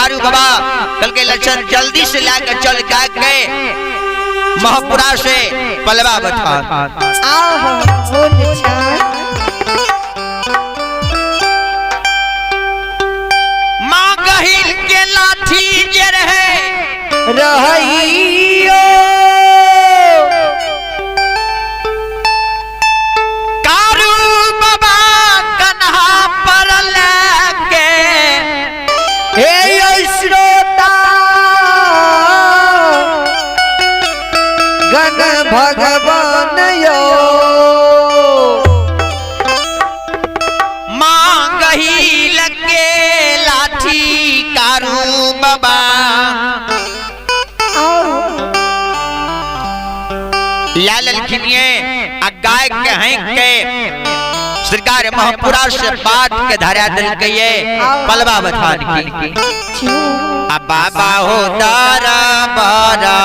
कारू बाबा कल के लक्षण जल्दी से लाकर चल गए महपुरा से पलवा बठान। माँ गहिल के लाठी जे रहियो कारू बाबा कन्हा पर लेके हे श्रोता गण भगवान यो माँ गहिल के लाठी कारू बाबा लाल खिनिए गाय के हैं के सरकार महपुरा से बात के धारा दिल के ये पलवा बठान की अब बाबा हो तारा बारा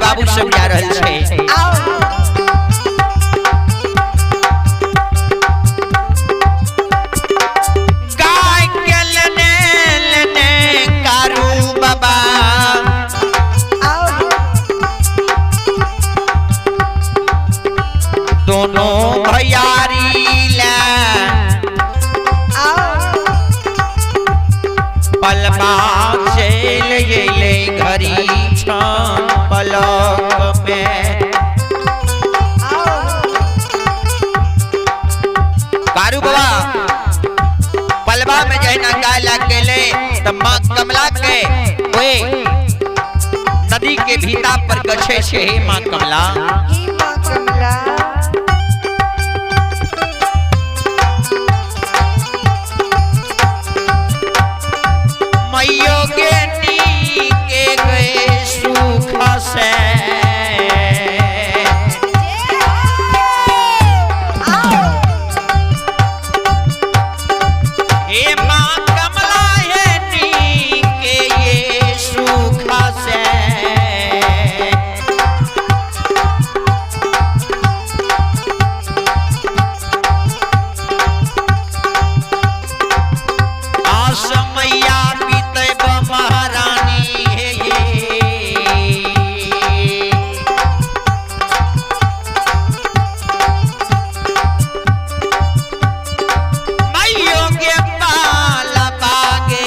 बाबू सब जा रहल छे। गाय के लेने कारू बाबा दोनों भैयारी ला पलमा से ले घरी पलक में कारू तब माँ कमला के वे नदी के भीता पर गछे छे हे माँ कमला मैयो के नी के गए सुख से हे माँ कमला है नी के ये सुख से आसमैया बीते महारानी है ये मैयो के बाल बागे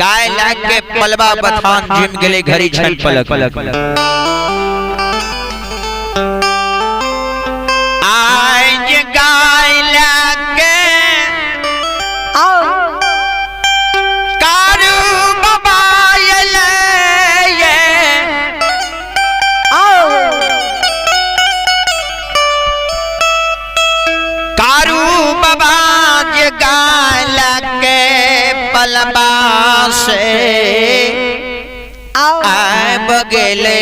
गाय लाके पलवा बथान जिम गेले घरी छन पलक आज गाय लाके कारू बाबा ये कारू बाबा जे गाय लाके पलवा से आए बगले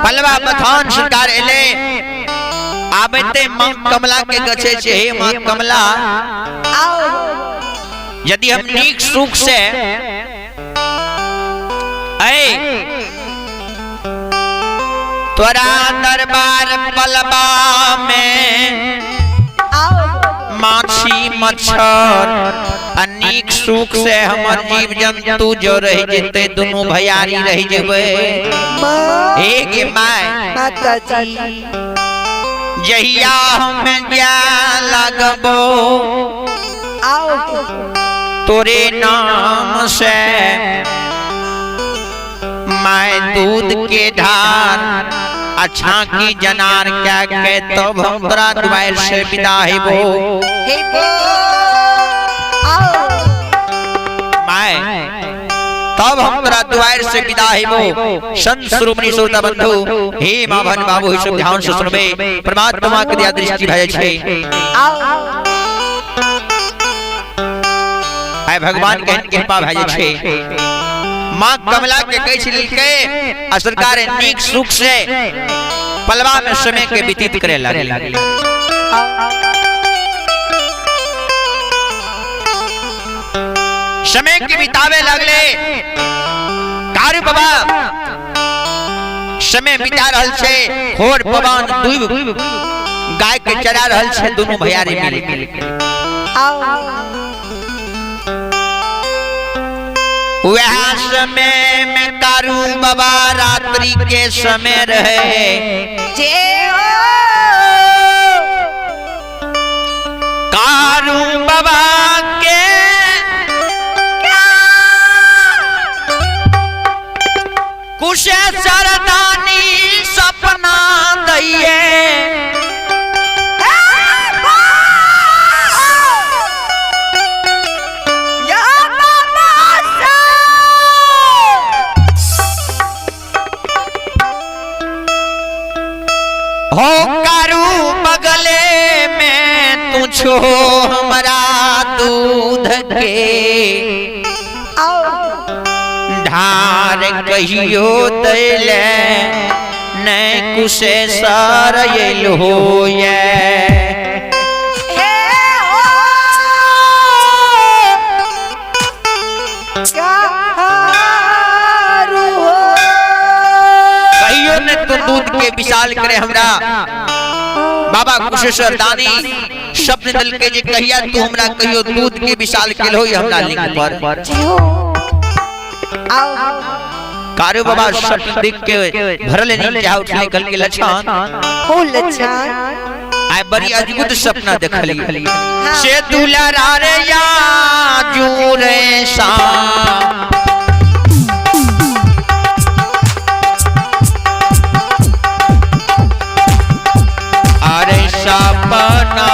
पलवा बथान शिकार एले आबते मां कमला के गछे छे हे मां कमला यदि हम नीक सुख से तोरा दरबार पलवा में माछी मच्छर अनेक सुख से हमर जीव जंतु जो रह जेते दोनों भयारी रह जेबे हे गे माता जी जहिया हम जा लगबो तोरे नाम से मैं दूध के धार अच्छा की जनार क्या के तब हम तोरा द्वार से विदा हेबो मैं तब हम तोरा द्वार से विदा हेबो संत शिरोमणि श्रोता बंधु हे मां भन बाबू ही सब ध्यान से सुनबे परमात्मा के दिया दृष्टि भय छे आय भगवान के कृपा भय छे मां कमला के कह छिलके आ सरकार नीक सुख से पलवा में समय के व्यतीत करे लगे समय के बितावे लगले कारु बाबा समय बिता रहल छे खोर पवन दुब गाय के चरा रहल छे दोनों भैयारी मिल वह समय में कारु बाबा रात्रि के समय रहे बाबा के कुशेश्वर दानी सपना दैये हो कारू बगले में तू छो हमारा दूध के ढार कहियो दैले नै कुशेश्वर हो कहियो ने तो दूध के विशाल करे हमरा बाबा कुशेश्वर दानी स्वप्न दल के जे कहिया तू हमरा कहियो दूध के विशाल के होई हमरा लिंग पर कारू बाबा स्वप्न देख के भरल नहीं चाह उठले कल के लक्षण हो लक्षण आय बड़ी अद्भुत सपना देखली से दुलारा रे या जूरे सा सपना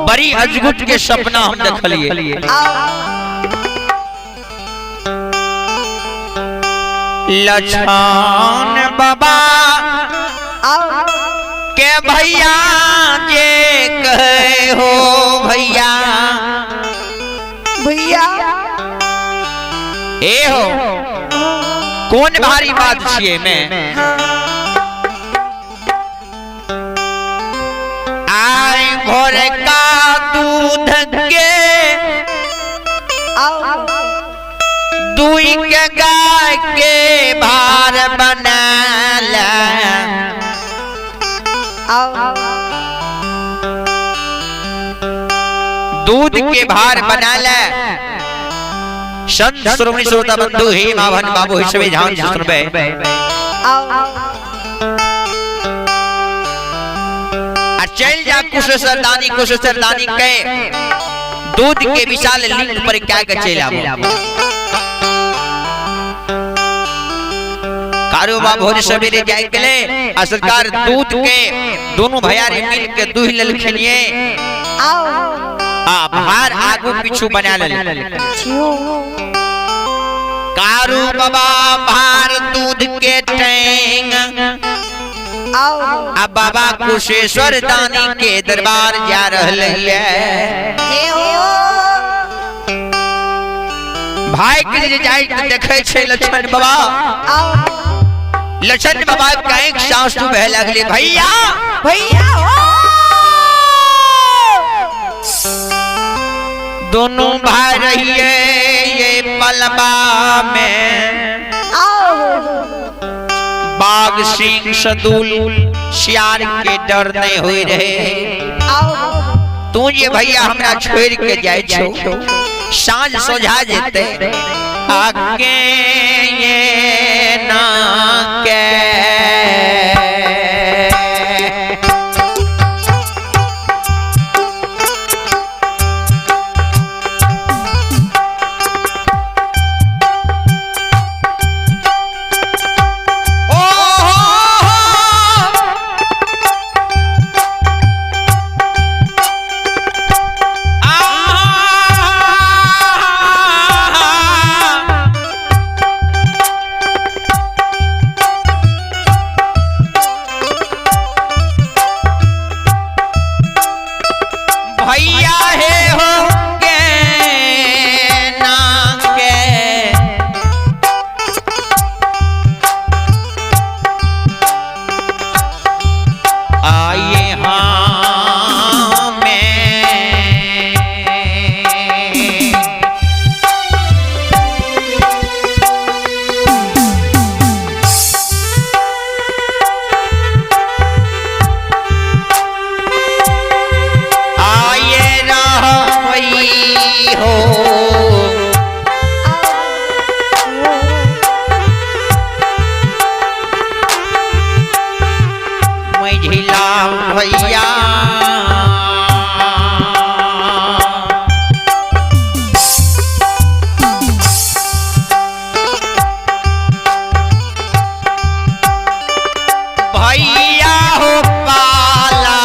बड़ी अजगुट के सपना हम देखलिए लछन बाबा के भैया जे कहे हो भैया भैया ए हो कौन भारी बात छिए में भोर का दूध के दुई के गाय के भार बना दूध के भार बना ले संत श्रोमणी श्रोता बंधु हे माभन बाबू हिसबे ध्यान से सुनबे चल जा कुशेश्वर दानी के दूध के विशाल लिंग पर क्या के चल आवो कारो बाबू भोर सवेरे जाय गेले आ सरकार दूध के दोनों भैया रे मिल के दूह ललखनिए भार आगू पीछू बना ले कारू बाबा भार दूध के टैंग अब बाबा कुशेश्वर दानी के दरबार जा रहे भाई के जाई देखे छे लक्ष्मण बाबा लक्ष्मण बाबा का एक सासू बह लगले भैया भैया दोनों भाई रहिए ये पलबा में बाघ सिंह सदूल सियार के डर नहीं हुए रहे तू ये भैया हमरा छोड़ के जाए छो सांझ सोझा जेते आगे ये ना के भैया भैया हो पाला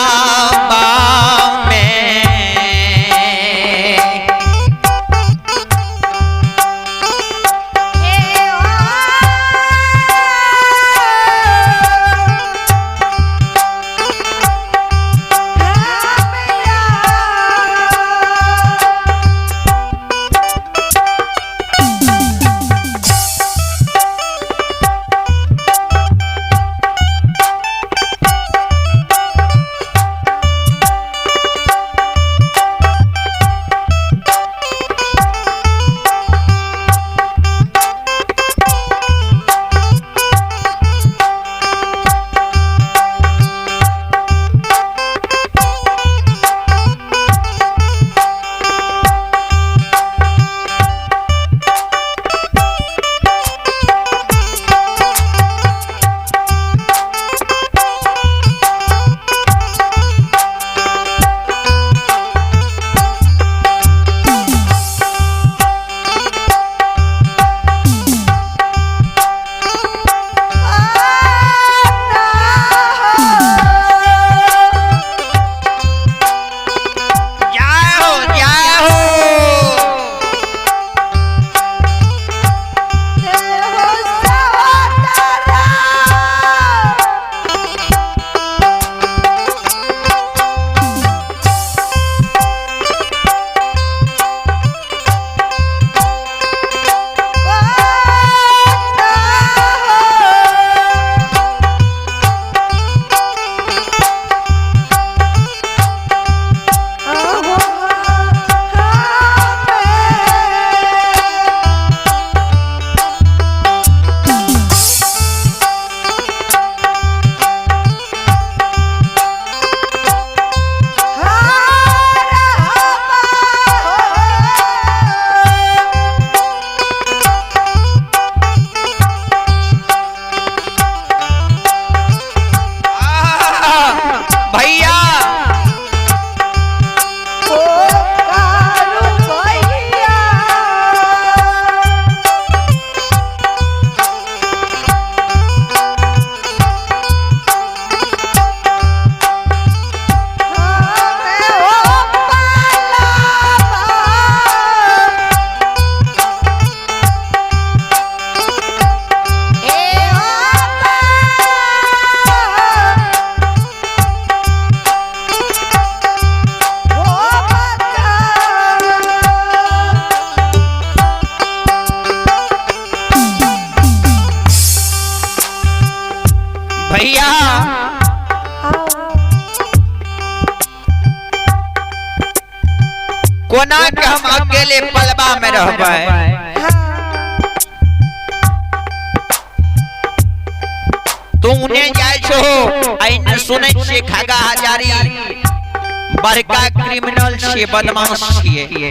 भैया कोना के हम अकेले पलबा में रहबै तू उन्हें जाय छो आइन सुनै छे खगा हजारी बड़का क्रिमिनल छे बदमाश छे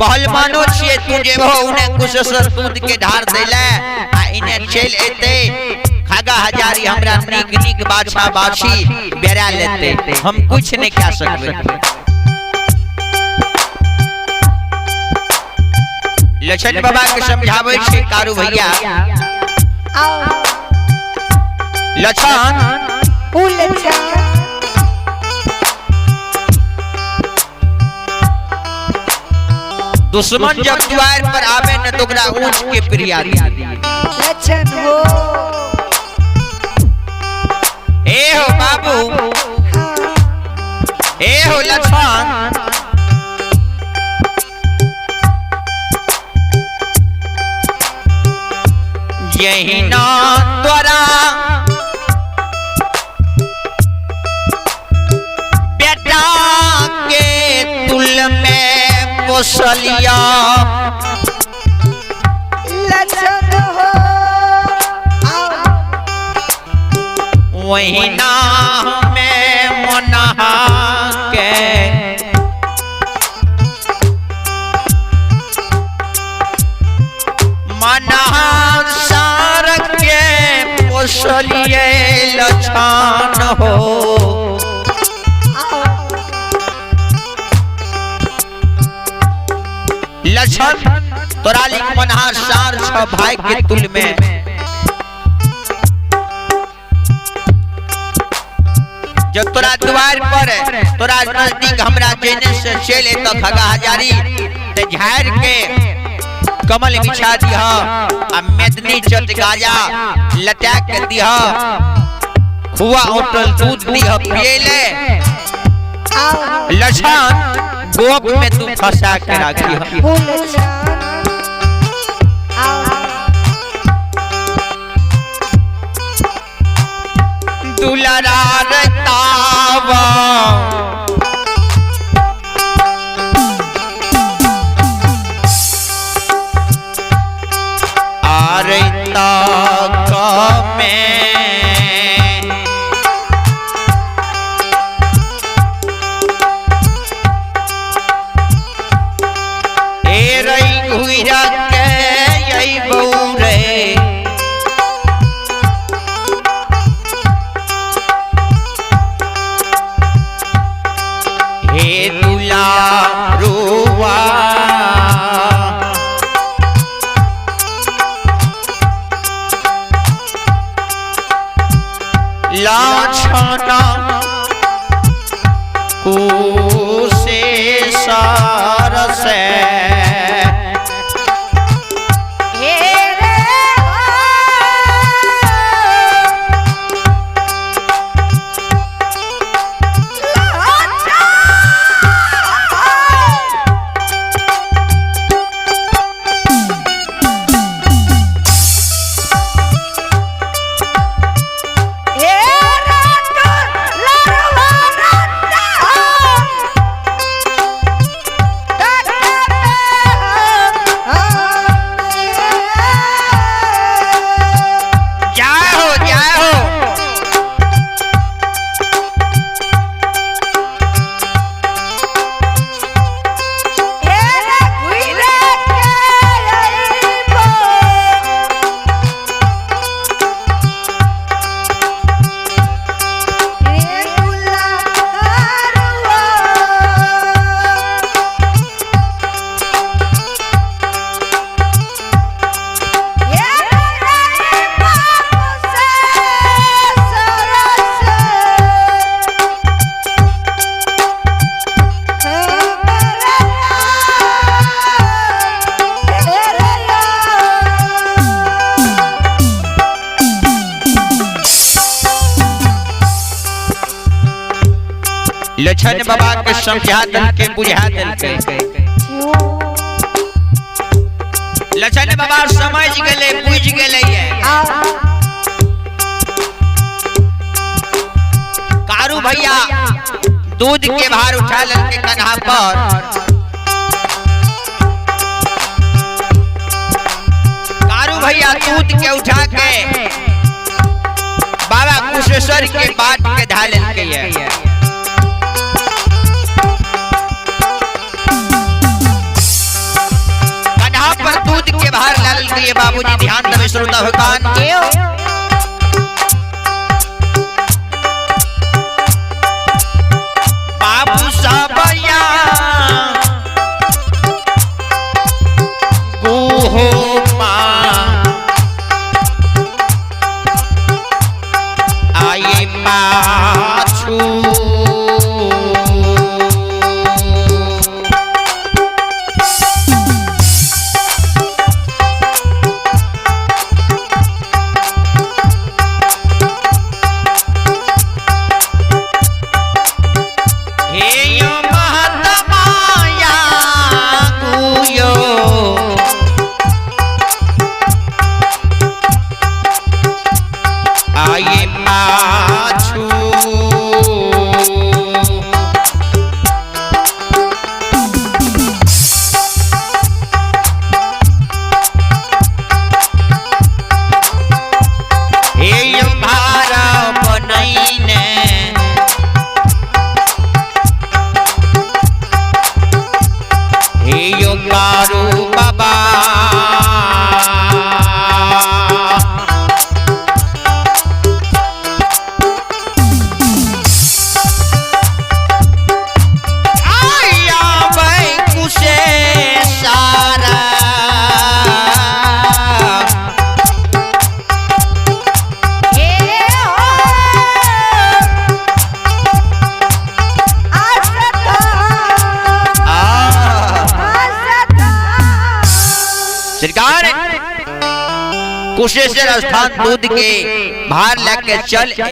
पहलवानो छे तू जेबो उन्हें कुछ दूध के ढार देले आ इन्हें चल एते खगा हजारी हमरा नीक नीक बाछा बाछी बेरा लेते हम कुछ नहीं कह सकबे लछन बाबा के समझावे छे कारू भैया लछन दुश्मन जब द्वार पर आवे न तो ओकरा ऊंच के प्रिया लछन हो ए हो बाबू ए हो लछन यही ना तोरा बेटा के तुल में पोसलिया लछन हो वही ना में मोनहा के मनहा सार के पोसलिए लछन हो लछन तोरा लिख मनहा सार छ भाई के तुल में जब तोरा द्वार पर तोरा नजदीक हमरा जेने से चले तो खगा हजारी ते झाड़ के कमल बिछा दिया आ मेदनी चट गाजा लटा के दिया खुआ होटल दूध दिया पिएले लछन गोप में तू फंसा के राखी दुलारार तावा आरता का में ए रई घुइरा के यही बौरे हे दुलारुआ लाछना कुसे सारस लछन बाबा के समझा दल के बुझा दल के लछन बाबा समझ गए बुझ गए कारू भैया दूध के भार उठा ललके कन्हा पर। कारू भैया दूध के उठा के बाबा कुशेश्वर के बाट के ढाल के कन्हा पर दूध के भार लाल के बाबूजी ध्यान देवे श्रोता भगवान बाबू साबया गोहो आये पाछू आये पाछू हे भारा बनैने हे यो कारू बाबा सरकार कुशेश्वर स्थान दूध के भार लेके चल